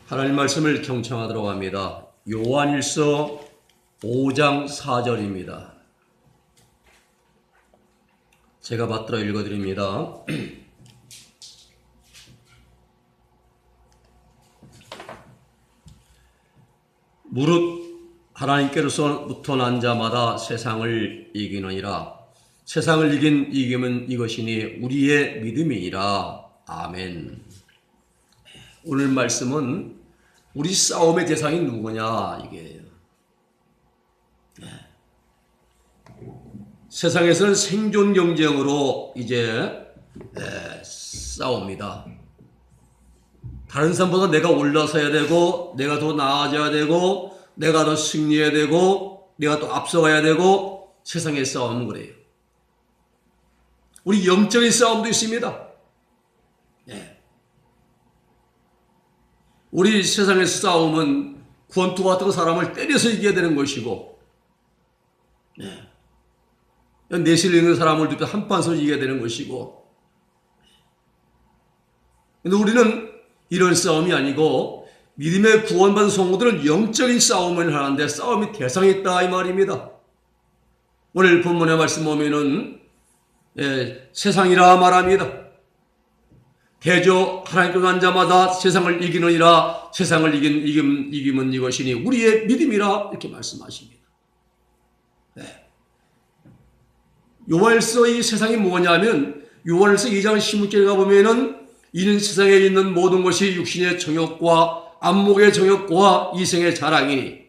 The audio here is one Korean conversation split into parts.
하나님 말씀을 경청하도록 합니다. 요한일서 5장 4절입니다. 제가 받들어 읽어드립니다. 무릇 하나님께로부터 난 자마다 세상을 이기느니라. 세상을 이긴 이김은 이것이니 우리의 믿음이니라. 아멘. 오늘 말씀은 우리 싸움의 대상이 누구냐 이게요. 세상에서는 생존 경쟁으로 이제 싸웁니다. 다른 사람보다 내가 올라서야 되고, 내가 더 나아져야 되고, 내가 더 승리해야 되고, 내가 또 앞서가야 되고, 세상의 싸움은 그래요. 우리 영적인 싸움도 있습니다. 우리 세상에서 싸움은 권투 같은 사람을 때려서 이겨야 되는 것이고, 내실 있는 사람을 한판 서 이겨야 되는 것이고, 근데 우리는 이런 싸움이 아니고 믿음의 구원받은 성도들은 영적인 싸움을 하는데 싸움이 대상이 있다 이 말입니다. 오늘 본문의 말씀 보면은 세상이라 말합니다. 대저 하나님께 난 자마다 세상을 이기느니라. 세상을 이김은 이것이니 우리의 믿음이라 이렇게 말씀하십니다. 요한일서 이 세상이 뭐냐면 요한일서 2장 16절에 가보면은 이는 세상에 있는 모든 것이 육신의 정욕과 안목의 정욕과 이생의 자랑이니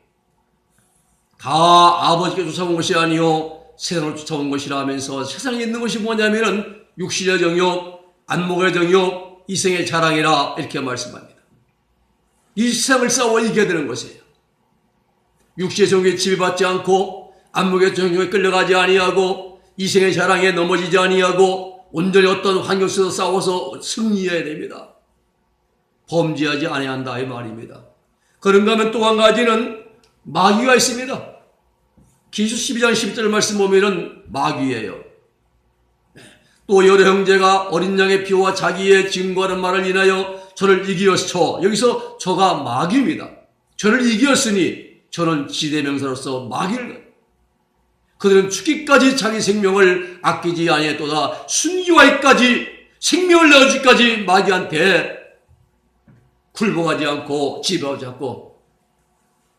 다 아버지께 쫓아온 것이 아니요 세상을 쫓아온 것이라 하면서 세상에 있는 것이 뭐냐면은 육신의 정욕, 안목의 정욕, 이생의 자랑이라 이렇게 말씀합니다. 이 세상을 싸워 이겨야 되는 것이에요. 육신의 정욕에 지배받지 않고 안목의 정욕에 끌려가지 아니하고 이생의 자랑에 넘어지지 아니하고 온전히 어떤 환경 속에서 싸워서 승리해야 됩니다. 범죄하지 아니한다 이 말입니다. 그런가 하면 또 한 가지는 마귀가 있습니다. 기수 12장 12절 말씀 보면은 마귀예요. 또 여러 형제가 어린 양의 피와 자기의 증거하는 말을 인하여 저를 이기었죠. 여기서 저가 마귀입니다. 저를 이기었으니 저는 지대명사로서 마귀를 그들은 죽기까지 자기 생명을 아끼지 아니했도다. 순교하기까지 생명을 내어주기까지 마귀한테 굴복하지 않고 지배하지 않고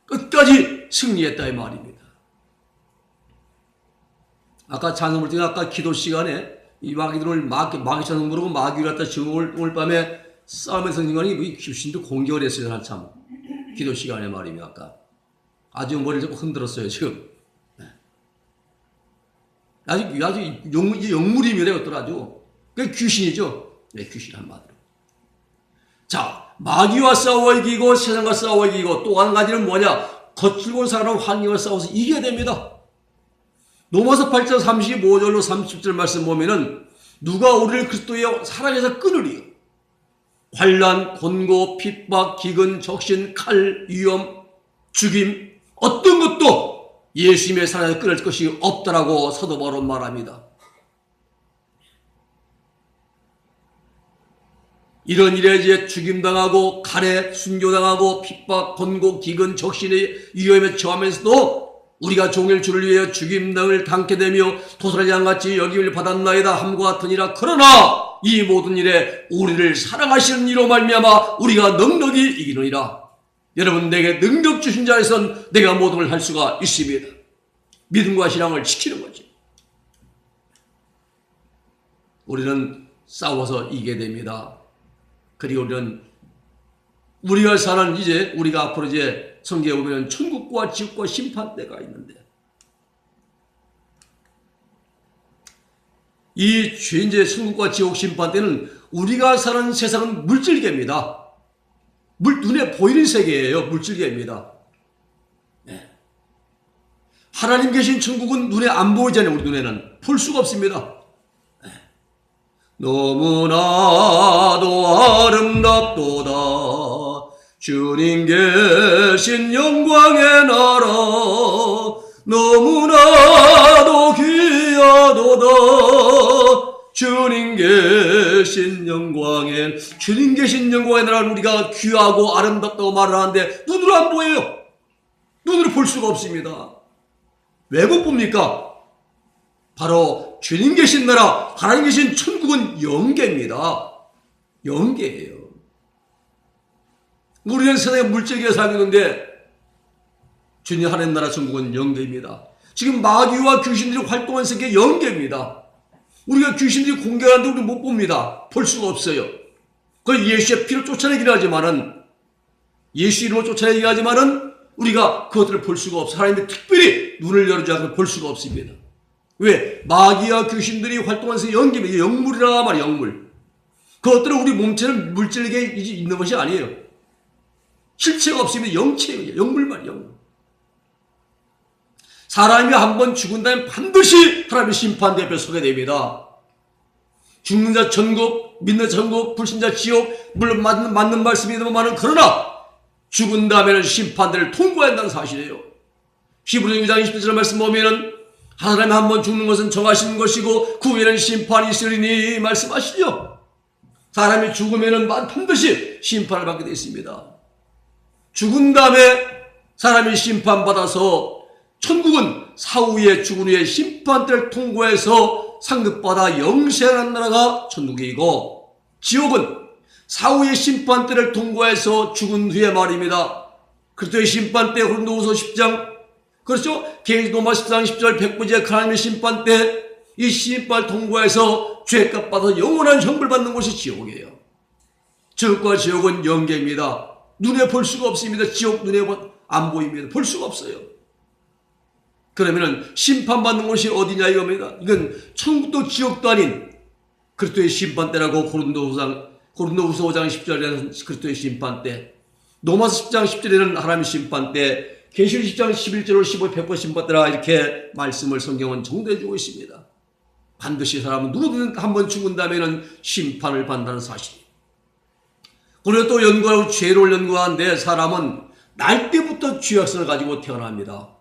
끝까지 승리했다 이 말입니다. 아까 찬송 볼 때 아까 기도 시간에 이 마귀들을 마귀 찬송 부르고 마귀를 갖다 지금 오늘 밤에 싸움의 성경관이 귀신도 공격을 했어요. 한참 기도 시간에 말입니다. 아까 아주 머리를 자꾸 흔들었어요 지금. 아주 영물입니다, 이것들 아주. 그게 귀신이죠. 귀신 한마디로. 자, 마귀와 싸워 이기고, 세상과 싸워 이기고, 또 한 가지는 뭐냐? 거칠고 사는 환경을 싸워서 이겨야 됩니다. 로마서 8장 35절로 30절 말씀 보면은, 누가 우리를 그리스도의 사랑에서 끊으리요? 환난, 곤고, 핍박, 기근, 적신, 칼, 위험, 죽임, 어떤 것도 예수님의 사랑에서 끊을 것이 없다라고 사도 바울은 말합니다. 이런 일에 이제 죽임당하고 칼에 순교당하고 핍박, 권고, 기근, 적신의 위험에 처하면서도 우리가 종일 주를 위하여 죽임당을 당케 되며 도살의 양같이 여김을 받았나이다 함과 같으니라. 그러나 이 모든 일에 우리를 사랑하시는 이로 말미암아 우리가 넉넉히 이기느니라. 여러분, 내게 능력 주신 자에선 내가 모든 걸 할 수가 있습니다. 믿음과 신앙을 지키는 거지. 우리는 싸워서 이기게 됩니다. 그리고 우리가 사는 우리가 앞으로 성경에 보면 천국과 지옥과 심판대가 있는데 이 천국과 지옥 심판대는 우리가 사는 세상은 물질계입니다. 눈에 보이는 세계예요. 물질계입니다. 하나님 계신 천국은 눈에 안 보이잖아요. 우리 눈에는 볼 수가 없습니다. 너무나도 아름답도다 주님 계신 영광의 나라 너무나도 귀하도다 주님 계신 영광에, 주님 계신 영광의 나라를 우리가 귀하고 아름답다고 말을 하는데 눈으로 안 보여요. 눈으로 볼 수가 없습니다. 왜 못 봅니까? 바로 주님 계신 나라, 하나님 계신 천국은 영계입니다. 영계예요. 우리는 세상에 물질계에 살고 있는데 주님 하나님 나라 천국은 영계입니다. 지금 마귀와 귀신들이 활동하는 세계 영계입니다. 우리가 귀신들이 공격하는데 우리 못 봅니다. 볼 수가 없어요. 그 예수의 피로 쫓아내기를 하지만은, 예수 이름으로 쫓아내기를 하지만은 우리가 그것들을 볼 수가 없어요. 하나님이 특별히 눈을 열어주지 않고 볼 수가 없습니다. 왜? 마귀와 귀신들이 활동하면서 영계입니다. 영물이라 말이에요. 영물. 그것들은 우리 몸체는 물질에게 있는 것이 아니에요. 실체가 없으면 영체예요. 영물만 영물. 사람이 한번 죽은 다음에 반드시 하나님의 심판대 앞에 서게 됩니다. 죽는 자 천국, 믿는 자 천국, 불신자 지옥, 물론 맞는 말씀이지만은 그러나 죽은 다음에는 심판대를 통과해야 한다는 사실이에요. 히브리서 6장 20절 말씀 보면은 하나님이 한번 죽는 것은 정하시는 것이고 그 후에는 심판이 있으리니 말씀하시죠. 사람이 죽으면은 반드시 심판을 받게 되어 있습니다. 죽은 다음에 사람이 심판받아서 천국은 사후에 죽은 후에 심판대를 통과해서 상급받아 영생하는 나라가 천국이고, 지옥은 사후의 심판대를 통과해서 죽은 후에 말입니다. 그리스도의 심판대, 고린도후서 10장, 그렇죠? 계시록마 10장 10절 백부제 하나님의 심판대, 이 심판을 통과해서 죄값 받아서 영원한 형벌 받는 곳이 지옥이에요. 지옥과 지옥은 영계입니다. 눈에 볼 수가 없습니다. 지옥 눈에 안 보입니다. 볼 수가 없어요. 그러면은 심판받는 곳이 어디냐 이겁니다. 이건 천국도 지옥도 아닌 그리스도의 심판대라고 고린도후서 5장 10절에는 그리스도의 심판대, 로마서 10장 10절에는 하나님의 심판대, 계시록 10장 11절로 15, 100번 심판대라 이렇게 말씀을 성경은 정도해주고 있습니다. 반드시 사람은 누구든 한번 죽은 다음에는 심판을 받는다는 사실이에요. 그리고 또 연구하고 죄를 연구하는데 사람은 날 때부터 죄악성을 가지고 태어납니다.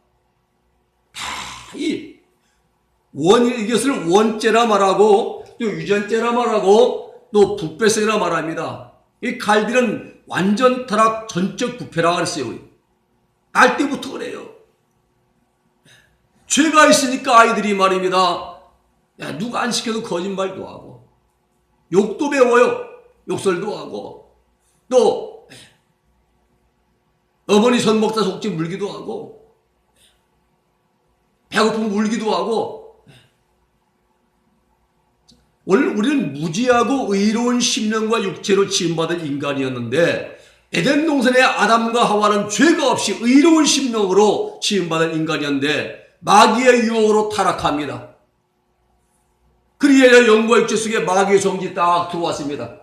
이것을 원죄라 말하고 또 유전죄라 말하고 또 부패성이라 말합니다. 이 갈비는 완전 타락 전적 부패라고 그랬어요. 날 때부터 그래요. 죄가 있으니까 아이들이 말입니다. 야, 누가 안 시켜도 거짓말도 하고 욕도 배워요. 욕설도 하고 또 어머니 손 먹다 속지 물기도 하고 배고프면 울기도 하고. 원래 우리는 무지하고 의로운 심령과 육체로 지음받은 인간이었는데 에덴 동산의 아담과 하와는 죄가 없이 의로운 심령으로 지음받은 인간이었는데 마귀의 유혹으로 타락합니다. 그리하여 영과 육체 속에 마귀의 성질이 딱 들어왔습니다.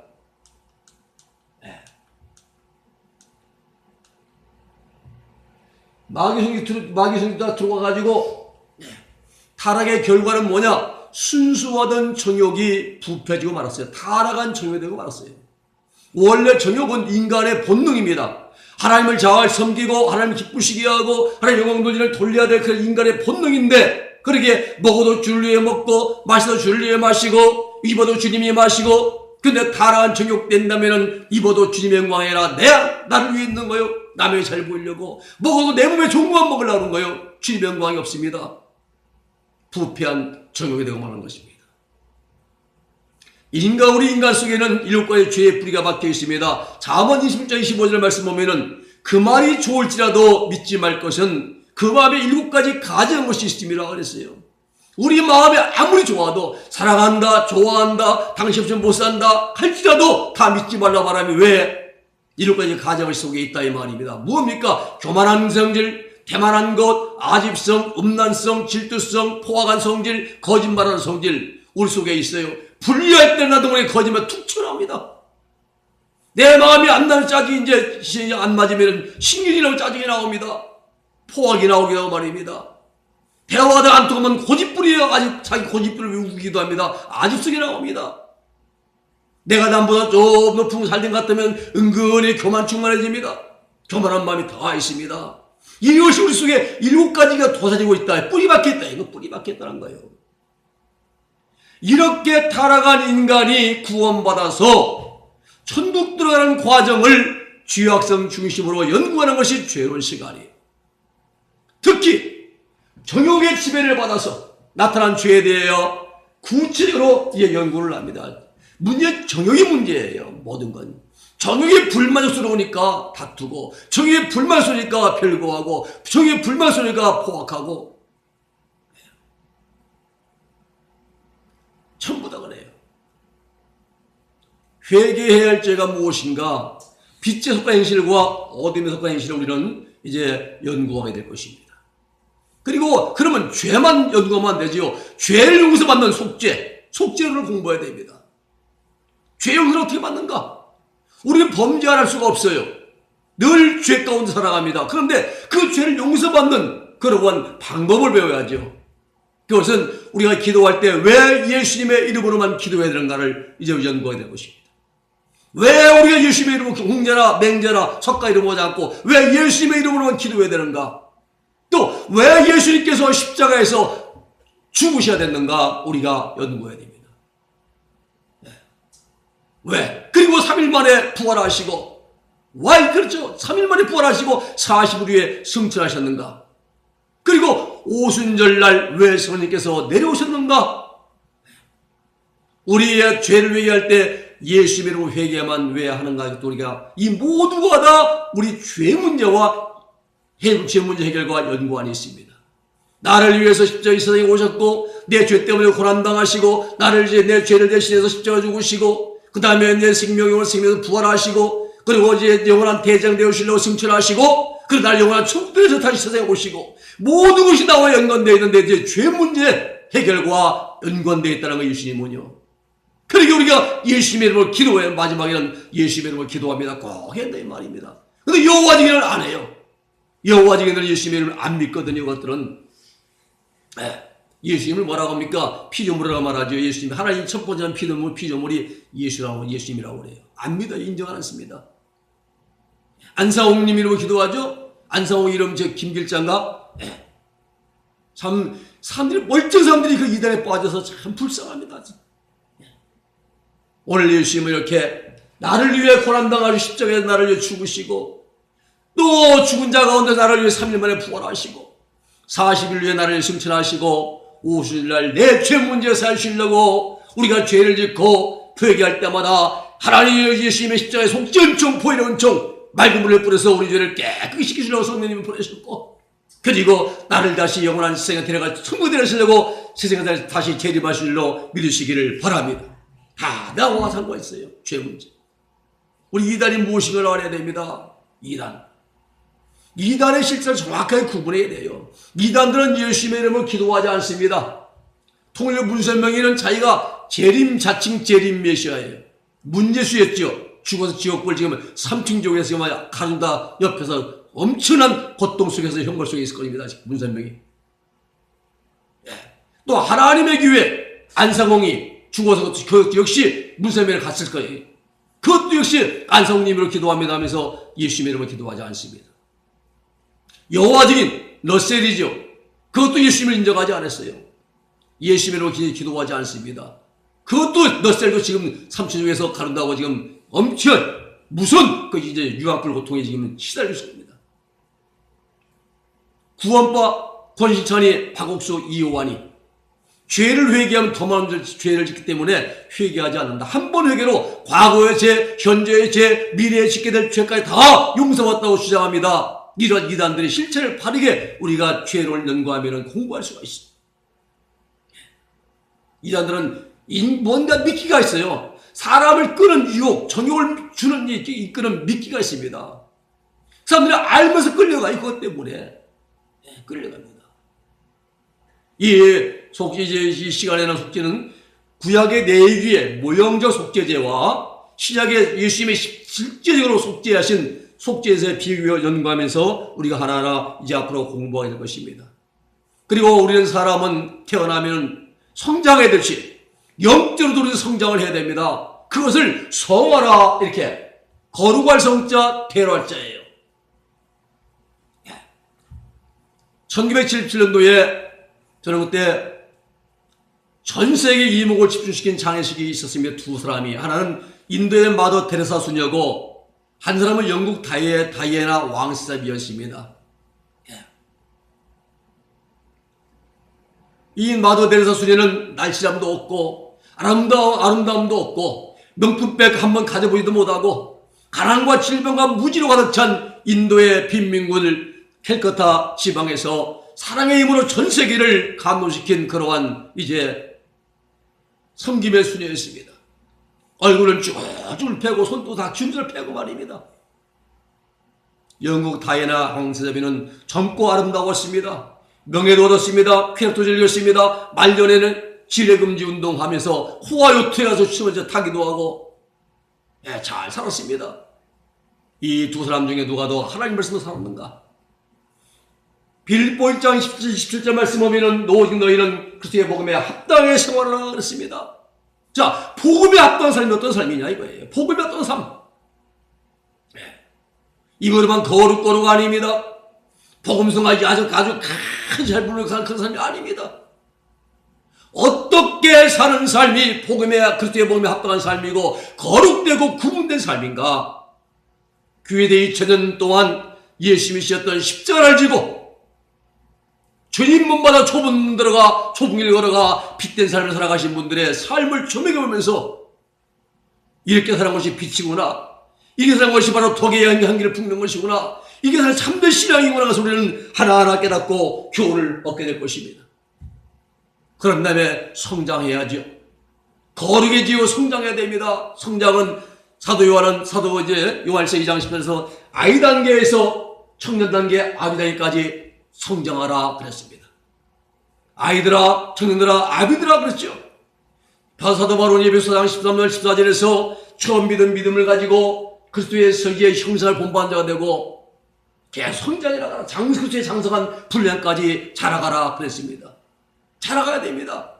마귀 성질이 딱 들어와가지고 타락의 결과는 뭐냐? 순수하던 정욕이 부패지고 말았어요. 타락한 정욕이 되고 말았어요. 원래 정욕은 인간의 본능입니다. 하나님을 잘 섬기고 하나님을 기쁘시게 하고 하나님 영광 돌리를 돌려야 될 그 인간의 본능인데, 그렇게 먹어도 주를 위해 먹고 마셔도 주를 위해 마시고 입어도 주님이 마시고, 근데 타락한 정욕 된다면은 입어도 주님의 영광이 아니라 나를 위해 있는 거요. 남의 잘 보이려고 먹어도 내 몸에 좋은 것만 먹으려고 하는 거요. 주님의 영광이 없습니다. 부패한 정욕이 되고 마는 것입니다. 우리 인간 속에는 7가지 죄의 뿌리가 박혀 있습니다. 잠언 21장 25절 말씀 보면은 그 말이 좋을지라도 믿지 말 것은 그 마음에 7가지 가증한 것이 있음이라고 그랬어요. 우리 마음에 아무리 좋아도 사랑한다, 좋아한다, 당신 없이는 못 산다 할지라도 다 믿지 말라 말하면 왜? 7가지 가증 속에 있다 이 말입니다. 무엇입니까? 교만한 성질, 태만한 것, 아집성, 음란성, 질투성, 포악한 성질, 거짓말하는 성질 우리 속에 있어요. 분리할 때 나도 모르게 거짓말 툭 튀어나옵니다. 내 마음이 안 나는 짝이 이제 안 맞으면 신경이 나고 짜증이 나옵니다. 포악이 나오기도 하고 말입니다. 대화하다 안 통하면 고집부리에 자기 고집부리를 우기도 합니다. 아집성이 나옵니다. 내가 남보다 좀 높은 살림 같으면 은근히 교만 충만해집니다. 교만한 마음이 다 있습니다. 이것이 우리 속에 7가지가 도사지고 있다. 뿌리 박혀 있다. 이거 뿌리 박혀 있다는 거예요. 이렇게 타락한 인간이 구원받아서 천국 들어가는 과정을 죄악성 중심으로 연구하는 것이 죄론 시간이에요. 특히 정욕의 지배를 받아서 나타난 죄에 대하여 구체적으로 연구를 합니다. 문제 정욕이 문제예요. 모든 건 정욕이 불만족스러우니까 다투고, 정욕이 불만스러우니까 별거하고, 정욕이 불만스러우니까 포악하고, 전부 다 그래요. 회개해야 할 죄가 무엇인가? 빛에 속한 행실과 어둠에 속한 행실을 우리는 이제 연구하게 될 것입니다. 그리고 그러면 죄만 연구하면 안 되지요. 죄를 용서받는 속죄를 공부해야 됩니다. 죄 용서를 어떻게 받는가? 우리는 범죄 안 할 수가 없어요. 늘 죄 가운데 살아갑니다. 그런데 그 죄를 용서받는 그러한 방법을 배워야죠. 그것은 우리가 기도할 때 왜 예수님의 이름으로만 기도해야 되는가를 이제 연구해야 될 것입니다. 왜 우리가 예수님의 이름으로 홍자나 맹자나 석가 이름을 하지 않고 왜 예수님의 이름으로만 기도해야 되는가? 또 왜 예수님께서 십자가에서 죽으셔야 됐는가? 우리가 연구해야 됩니다. 왜? 그리고 3일 만에 부활하시고, 그렇죠. 3일 만에 부활하시고 40일 후에 승천하셨는가? 그리고 오순절날 왜 성령님께서 내려오셨는가? 우리의 죄를 회개할 때 예수님으로 회개만 왜 하는가? 또 우리가 이 모두가 다 우리 죄 문제와 죄 문제 해결과 연관이 있습니다. 나를 위해서 십자가에 세상에 오셨고, 내 죄 때문에 고난당하시고, 나를 이제 내 죄를 대신해서 십자가 죽으시고, 그 다음에 내 생명을 생명에서 부활하시고, 그리고 이제 영원한 대장 되시려고 승천하시고, 그리고 날 영원한 천국에서 다시 세상에 오시고, 모든 것이 나와 연관되어 있는데 이제 죄 문제 해결과 연관되어 있다는 거 예수님은요. 그러니까 우리가 예수님의 이름으로 기도해. 마지막에는 예수님의 이름으로 기도합니다. 꼭 해야 된다 이 말입니다. 근데 여호와 증인은 안 해요. 여호와 증인은 예수님의 이름을 안 믿거든요. 그것들은 예수님을 뭐라고 합니까? 피조물이라고 말하죠. 예수님 하나님 첫 번째는 피조물이 예수님이라고 그래요. 안 믿어요. 인정 안 했습니다. 안상홍님 이름으로 기도하죠. 안상홍 이름 저 김길자인가? 참 사람들이 멀쩡한 사람들이 그 이단에 빠져서 참 불쌍합니다. 오늘 예수님은 이렇게 나를 위해 고난당하시고 십자가에서 나를 위해 죽으시고, 또 죽은 자 가운데 나를 위해 3일 만에 부활하시고 40일 후에 나를 승천하시고 오순절날 내 죄 문제 사시려고 우리가 죄를 짓고 회개할 때마다 하나님의 예수님의 십자가의 속죄은총 보이는 은총 맑은 물을 뿌려서 우리 죄를 깨끗이 씻기시려고 성령님을 보내셨고, 그리고 나를 다시 영원한 세상에 데려가 천국에 데려가시려고 세상에 다시 재림하시려 믿으시기를 바랍니다. 다 나와 상관있어요. 죄 문제. 우리 이단이 무엇인가를 알아야 됩니다. 이단의 실체를 정확하게 구분해야 돼요. 이단들은 예수님의 이름을 기도하지 않습니다. 통일교 문선명이는 자기가 자칭 재림 메시아예요. 문예수였죠. 죽어서 지옥불 지금 3층 지옥에서 지금 가둔다 옆에서 엄청난 고통 속에서 형벌 속에 있을 겁니다. 문선명이. 또 하나님의 교회 안상홍이 죽어서 그 역시 문선명을 갔을 거예요. 그것도 역시 안상홍님으로 기도합니다 하면서 예수님의 이름으로 기도하지 않습니다. 여호와 증인 러셀이죠. 그것도 예수님을 인정하지 않았어요. 예수님의 이름으로 기도하지 않습니다. 그것도 러셀도 지금 삼천중에서 가른다고 지금 엄청 무슨 그 이제 유황불 고통에 지금 시달릴 수 있습니다. 구원파 권신찬이 박옥수 이호환이 죄를 회개하면 더 많은 죄를 짓기 때문에 회개하지 않는다. 한 번 회개로 과거의 죄, 현재의 죄, 미래에 짓게 될 죄까지 다 용서받았다고 주장합니다. 이런 이단들의 실체를 바르게 우리가 죄를 연구하면 공부할 수가 있습니다. 이단들은 뭔가 미끼가 있어요. 사람을 끄는 유혹, 정욕을 주는 이끄는 미끼가 있습니다. 사람들이 알면서 끌려가요. 그것 때문에 끌려갑니다. 이 시간에는 속죄는 구약의 내위의 모형적 속죄제와 신약의 예수님의 실제적으로 속죄하신 속죄제에 비교해 연구하면서 우리가 하나하나 이제 앞으로 공부하게 될 것입니다. 그리고 우리는 사람은 태어나면 성장해야 될지 영적으로도 우리는 성장을 해야 됩니다. 그것을 성화라 이렇게 거룩할 성자 대로할 자예요. 1977년도에 저는 그때 전 세계 이목을 집중시킨 장례식이 있었으며 두 사람이, 하나는 인도의 마더 테레사 수녀고 한 사람은 영국 다이애나 왕세자비였습니다. 이 마더 테레사 수녀는 날씬함도 없고 아름다움도 없고 명품백 한번 가져보지도 못하고 가난과 질병과 무지로 가득 찬 인도의 빈민군을 캘커타 지방에서 사랑의 힘으로 전 세계를 감동시킨 그러한 이제 섬김의 수녀였습니다. 얼굴은 쭉쭉 펴고 손도 다 균질 펴고 말입니다. 영국 다이애나 황세자비는 젊고 아름다웠습니다. 명예도 얻었습니다. 쾌락도 즐겼습니다. 말년에는 지뢰금지 운동하면서 호화 요트에 가서 춤을 타기도 하고 잘 살았습니다. 이 두 사람 중에 누가 더 하나님 말씀을 살았는가? 빌보 1장 27절 말씀 보면은 오직 너희는 그리스도의 복음에 합당하게 생활하라 그랬습니다. 자, 복음에 합당한 삶이 어떤 삶이냐 이거예요. 복음에 어떤 삶. 이거로만 거룩 아닙니다. 복음성하지 아주 큰 잘 부르는 그런 삶이 아닙니다. 어떻게 사는 삶이 그리스도의 복음에 합당한 삶이고 거룩되고 구분된 삶인가? 교회대 2000년 동안 예수님이 지셨던 십자가를 지고 주님 문받아 좁은 길 걸어가 빛된 삶을 살아가신 분들의 삶을 조명해보면서 이렇게 사는 것이 빛이구나. 이렇게 사는 것이 바로 덕의 향기를 품는 것이구나. 이게 바로 참된 신앙이구나. 그래서 우리는 하나하나 깨닫고 교훈을 얻게 될 것입니다. 그런 다음에 성장해야죠. 거룩해지고 성장해야 됩니다. 성장은 사도 요한서 2장 10절에서 아이 단계에서 청년 단계, 아비 단계까지 성장하라 그랬습니다. 아이들아, 청년들아, 아비들아 그랬죠. 사도 바울은 에베소서 13절 14절에서 처음 믿음을 가지고 그리스도의 서기의 형상을 본받은 자가 되고 계속 성장해나가라. 그리스도의 장성한 분량까지 자라가라 그랬습니다. 자라가야 됩니다.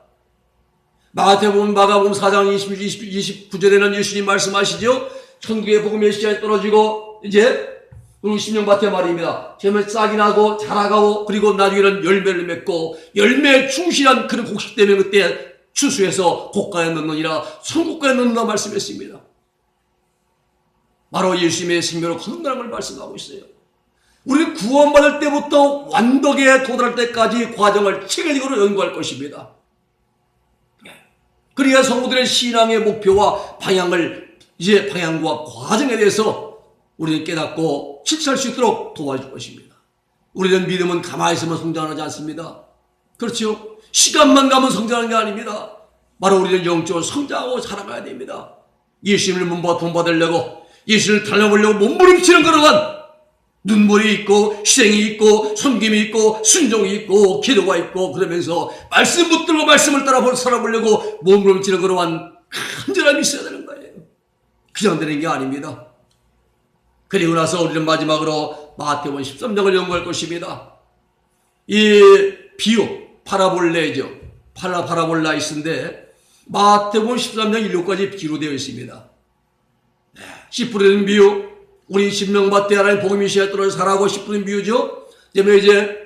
마가복음 4장 29절에는 예수님 말씀하시죠. 천국의 복음의 씨앗이 떨어지고 이제 우리 심령밭에 말입니다. 제면 싹이 나고 자라가고 그리고 나중에는 열매를 맺고 열매에 충실한 그런 곡식 때문에 그때 추수해서 곡간에 넣느니라 천국간에 넣는다 말씀했습니다. 바로 예수님의 생명을 거둔다는 걸 말씀하고 있어요. 우리는 구원받을 때부터 완덕에 도달할 때까지 과정을 체계적으로 연구할 것입니다. 그래야 성도들의 신앙의 목표와 방향과 과정에 대해서 우리는 깨닫고 실천할 수 있도록 도와줄 것입니다. 우리는 믿음은 가만히 있으면 성장하지 않습니다. 그렇죠? 시간만 가면 성장하는 게 아닙니다. 바로 우리는 영적으로 성장하고 자라가야 됩니다. 예수님을 본받으려고 예수를 닮아보려고 몸부림치는 그러한 눈물이 있고 희생이 있고 섬김이 있고 순종이 있고 기도가 있고 그러면서 말씀 붙들고 말씀을 따라 살아보려고 몸부림치는 그러한 간절함이 있어야 되는 거예요. 그냥 되는 게 아닙니다. 그리고 나서 우리는 마지막으로 마태복음 13장을 연구할 것입니다. 이 비유 파라볼레죠. 파라볼라이스인데 마태복음 13장 1절까지 비유로 되어 있습니다. 씨 뿌리는 비유, 우리 신명밭에 하나님 복음이 씨앗 떨어져 자라고 씨 뿌리는 비유죠. 그다음에 이제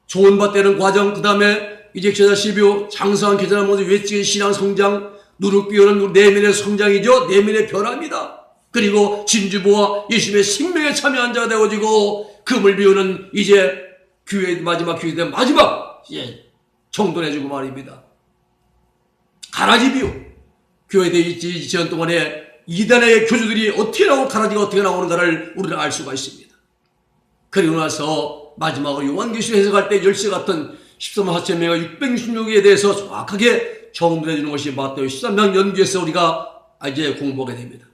좋은 밭 되는 과정, 그 다음에 이제 제자 시비유, 장성한 계절한 모두 외적인 신앙 성장, 누룩 비유는 내면의 성장이죠. 내면의 변화입니다. 그리고 진주보와 예수님의 생명에 참여한 자가 되어지고 금을 비우는 이제 교회의 마지막 정돈해주고 말입니다. 가라지 비유, 교회대 2000년 동안에 이단의 교주들이 어떻게 나오고 가라지가 어떻게 나오는가를 우리는 알 수가 있습니다. 그리고 나서 마지막으로 요한계시록 해석할 때 열쇠 같은 13만 4천 명과 666에 대해서 정확하게 정돈해 주는 것이 마태복음 13장 연구에서 우리가 이제 공부하게 됩니다.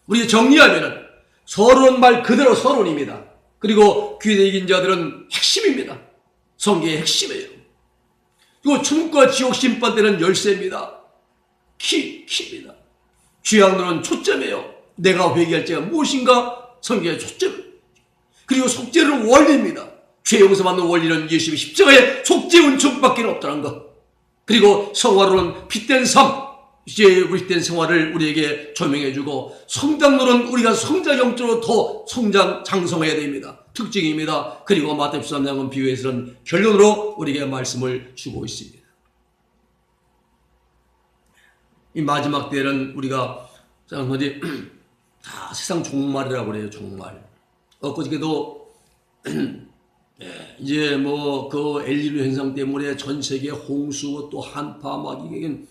우리 정리하면은 서론 말 그대로 서론입니다. 그리고 귀에 이긴 자들은 핵심입니다. 성경의 핵심이에요. 그리고 천국과 지옥 심판되는 열쇠입니다. 키입니다. 죄악론은 초점이에요. 내가 회개할 죄가 무엇인가? 성경의 초점. 그리고 속죄는 원리입니다. 죄 용서받는 원리는 예수님의 십자가의 속죄 은총밖에 없다는 것. 그리고 성화론은 빛된 삶, 이제 빛된 생활을 우리에게 조명해주고, 성장론은 우리가 성장 영적으로 더 성장 장성해야 됩니다. 특징입니다. 그리고 마태복음 13장은 비유에서는 결론으로 우리에게 말씀을 주고 있습니다. 이 마지막 때는 우리가 사람들이 다 세상 종말이라고 그래요. 종말. 엊그저께도 이제 뭐 그 엘니뇨 현상 때문에 전 세계 홍수 또 한파 막 이게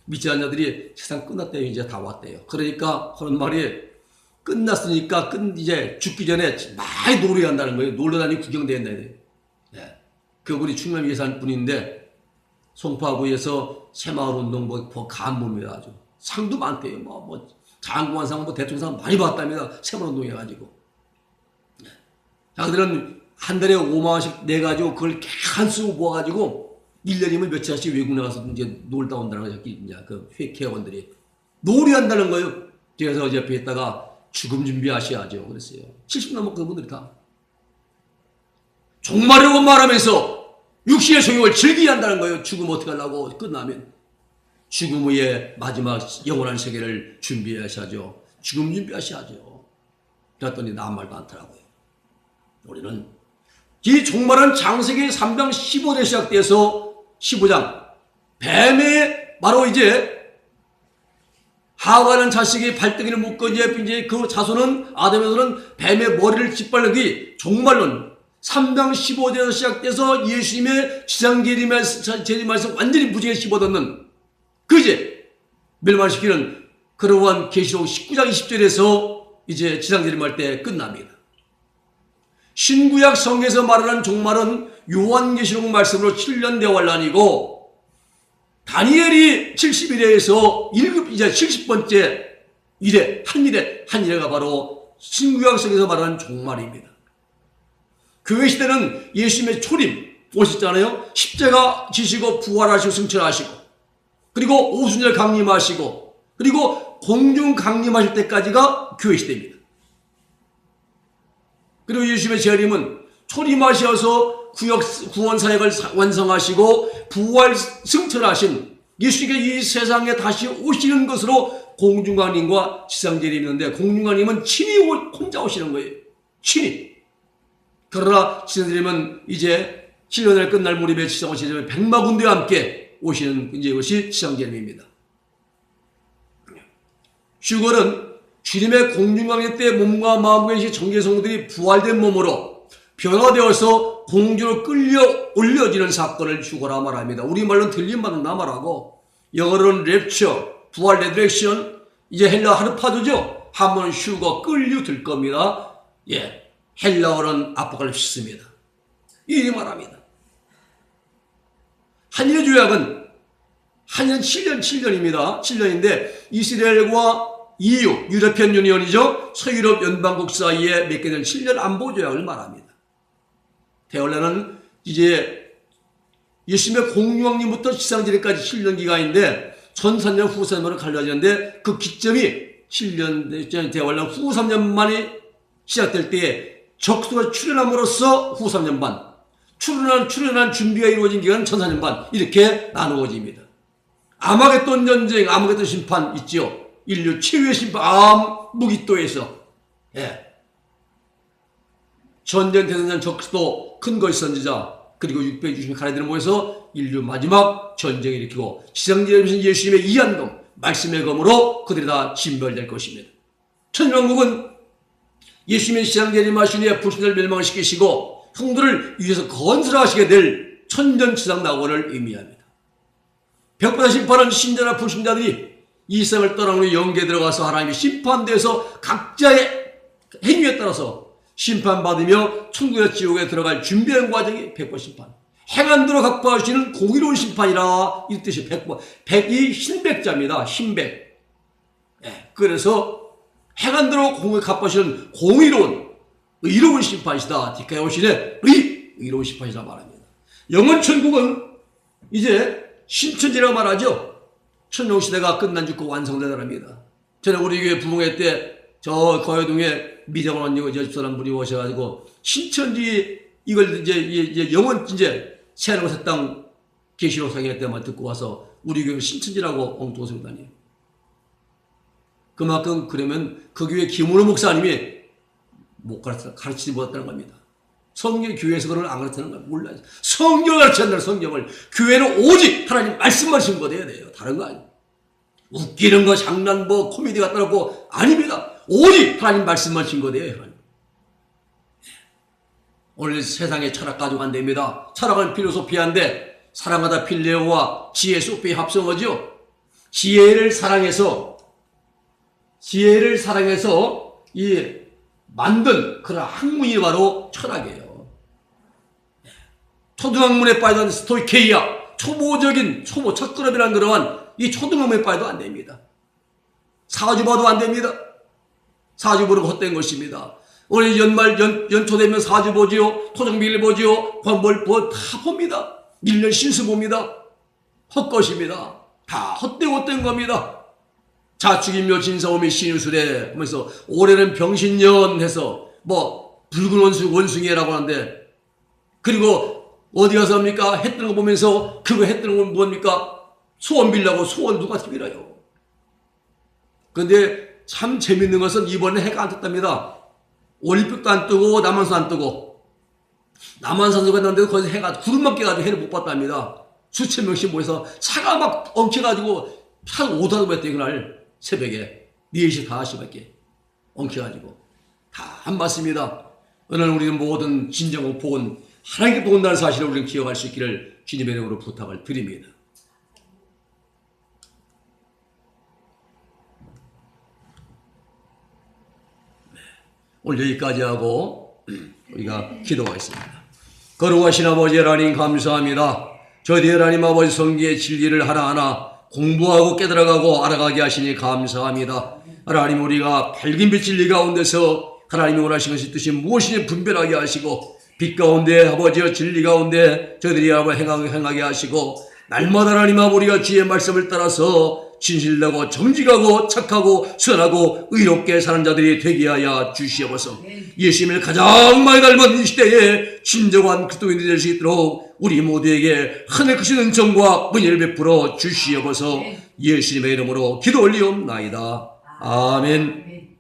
믿지 않는 자들이 세상 끝났대요. 이제 다 왔대요. 그러니까 그런 말이 끝났으니까 이제 죽기 전에 많이 노래한다는 거예요. 놀러 다니고 구경된다. 예. 그분이 충남 예산 분인데 송파구에서 새마을운동 뭐 간부입니다. 아주 상도 많대요. 뭐 장관상 뭐 대통령상 많이 받답니다. 새마을운동 해가지고. 예. 자기들은 한 달에 5만 원씩 내가지고 그걸 한 쓰고 모아가지고 1년이면 며칠씩 외국 나가서 이제 놀다 온다는 거죠. 이제 그 회계원들이 놀이한다는 거예요. 그래서 옆에 있다가 죽음 준비하셔야죠. 그랬어요. 70 넘은 그분들이 다. 종말이라고 말하면서 육신의 정욕을 즐기게 한다는 거예요. 죽음 어떻게 하려고 끝나면. 죽음 후에 마지막 영원한 세계를 준비하셔야죠. 죽음 준비하셔야죠. 그랬더니 나 아무 말도 않더라고요. 우리는 이 종말은 창세기 3장 15절 시작돼서 15장 뱀의 바로 이제 하와라는 자식이 발등에를 묶고 이제 그 자손은 아담에서는 뱀의 머리를 짓밟기 종말론 3장 15절에서 시작돼서 예수님의 지상재림에서 완전히 무지개 씹어듣는 그 이제 멸망시키는 그러한 계시록 19장 20절에서 이제 지상재림할 때 끝납니다. 신구약 성경에서 말하는 종말은 요한계시록 말씀으로 7년 대환란이고 다니엘이 70일에서 1급 이제 70번째 일에 한 일회가 바로 신구약 성경에서 말하는 종말입니다. 교회 시대는 예수님의 초림 오셨잖아요. 십자가 지시고 부활하시고 승천하시고 그리고 오순절 강림하시고 그리고 공중 강림하실 때까지가 교회 시대입니다. 그리고 예수님의 재림은 초림하셔서 구원 사역을 완성하시고 부활 승천하신 예수님께 이 세상에 다시 오시는 것으로 공중강림과 지상재림이 있는데 공중강림은 친히 혼자 오시는 거예요. 친히. 그러나 지상재림은 이제 7년을 끝날 무렵에 지상오시는 백마군대와 함께 오시는 이제 이것이 지상재림입니다. 휴거는 주님의 공중강림 때 몸과 마음과 정계 성도들이 부활된 몸으로 변화되어서 공주로 끌려 올려지는 사건을 휴거라 말합니다. 우리말로는 들린 말은 나말하고 영어로는 랩처, 부활 레드렉션, 이제 헬라 하르파도죠. 한번 휴거 끌려 들 겁니다. 예, 헬라어는 아포칼립시스입니다. 이 말합니다. 한일 조약은 한년 7년입니다. 7년인데 이스라엘과 EU, 유러피언 유니언이죠. 서유럽 연방국 사이에 맺게 된 7년 안보 조약을 말합니다. 대원래는 이제 예수님의 공유왕님부터 지상재림까지 7년 기간인데 1003년 후 3년으로 갈라지는데 그 기점이 7년 대원래 후 3년 만에 시작될 때에 적수가 출현함으로써 후 3년 반, 출현한 준비가 이루어진 기간은 1004년 반 이렇게 나누어집니다. 아마겟돈 전쟁, 아마겟돈 심판 있죠. 인류 최후의 심판, 무기또에서. 예. 전쟁, 대전전, 적수도 큰 것이 선지자, 그리고 660명 가라들을 모여서 인류 마지막 전쟁을 일으키고 지상재림신 예수님의 이한검, 말씀의 검으로 그들이 다 진멸될 것입니다. 천년왕국은 예수님의 지상재림하신 후에 불신자를 멸망시키시고 성도를 위해서 건설하시게 될 천년지상낙원을 의미합니다. 벽보다 심판은 신자나 불신자들이 이 세상을 떠난 후에 영계에 들어가서 하나님의 심판대에서 각자의 행위에 따라서 심판받으며 천국의 지옥에 들어갈 준비하는 과정이 백보 심판. 행한대로 갚아주시는 공의로운 심판이라 이 뜻이 백이 흰백자입니다. 흰백. 예, 그래서 행한대로 갚아주시는 공의로운 의로운 심판이시다. 뒷가에 오시네 의로운 심판이라 말합니다. 영원 천국은 이제 신천지라고 말하죠. 천룡시대가 끝난 죽고 완성되더랍니다. 저는 우리 교회 부흥회 때 저 거여동에 미정원 언니가 집사람 분이 오셔가지고 신천지 이걸 이제 영원 이제 새하늘과 새 땅 계시록 상회 때만 듣고 와서 우리 교회 신천지라고 엉뚱한 소리 다니요. 그만큼 그러면 그 교회 김은호 목사님이 못 가르치지 못했다는 겁니다. 성경 교회에서 그걸 안 가르치는 걸 몰라요. 성경을 가르친다는 성경을 교회는 오직 하나님 말씀만 신고돼야 돼요. 다른 거 아니에요. 웃기는 거, 장난, 코미디 갖다 놓고 아닙니다. 오직 하나님 말씀만 증거돼요. 오늘 세상의 철학 가지고 안 됩니다. 철학은 필로소피아인데 사랑하다 필레오와 지혜 소피의 합성어죠. 지혜를 사랑해서 이 만든 그런 학문이 바로 철학이에요. 초등학문에 빠지던 스토이케이아, 초보적인 첫그룹이라는 그러한 이 초등학문에 빠져도 안 됩니다. 사주봐도 안 됩니다. 사주보는 헛된 것입니다. 오늘 연초 되면 사주 보지요, 토종비를 보지요, 관벌 다 봅니다. 1년 신수 봅니다. 헛것입니다. 다 헛된 겁니다. 자축인묘 진사오미 신유술에 하면서 올해는 병신년 해서 붉은 원숭이라고 하는데, 그리고 어디 가서 합니까? 해 뜨는 거 보면서 그거 해 뜨는 건 뭡니까? 소원 빌라고. 소원 누가 빌어요? 근데 참 재밌는 것은 이번에 해가 안 떴답니다. 올림픽도 안 뜨고 남한산 안 뜨고, 남한산도 갔는데도 거기서 해가 구름만 깨가지고 해를 못 봤답니다. 수천 명씩 모여서 차가 막 엉켜가지고 한 5단으로 했대. 그날 새벽에 4시 5시밖에 엉켜가지고 다 안 봤습니다. 오늘 우리는 모든 진정한 복은 하나님께 본다는 사실을 우리는 기억할 수 있기를 주님의 이름으로 부탁을 드립니다. 오늘 여기까지 하고 우리가 기도하겠습니다. 거룩하신 아버지 하나님 감사합니다. 저희 하나님 아버지 성경의 진리를 하나하나 공부하고 깨달아가고 알아가게 하시니 감사합니다. 하나님, 우리가 밝은 빛 진리 가운데서 하나님이 원하시는 것이 뜻이 무엇인지 분별하게 하시고, 빛 가운데 아버지여 진리 가운데 저희들이 행하게 하시고, 날마다 하나님 아버지 우리가 주의 말씀을 따라서 진실되고 정직하고 착하고 선하고 의롭게 사는 자들이 되게 하여 주시옵소서. 예수님을 가장 많이 닮은 이 시대에 진정한 그리스도인이 될 수 있도록 우리 모두에게 하늘 크신 은총과 은혜를 베풀어 주시옵소서. 예수님의 이름으로 기도 올리옵나이다. 아멘.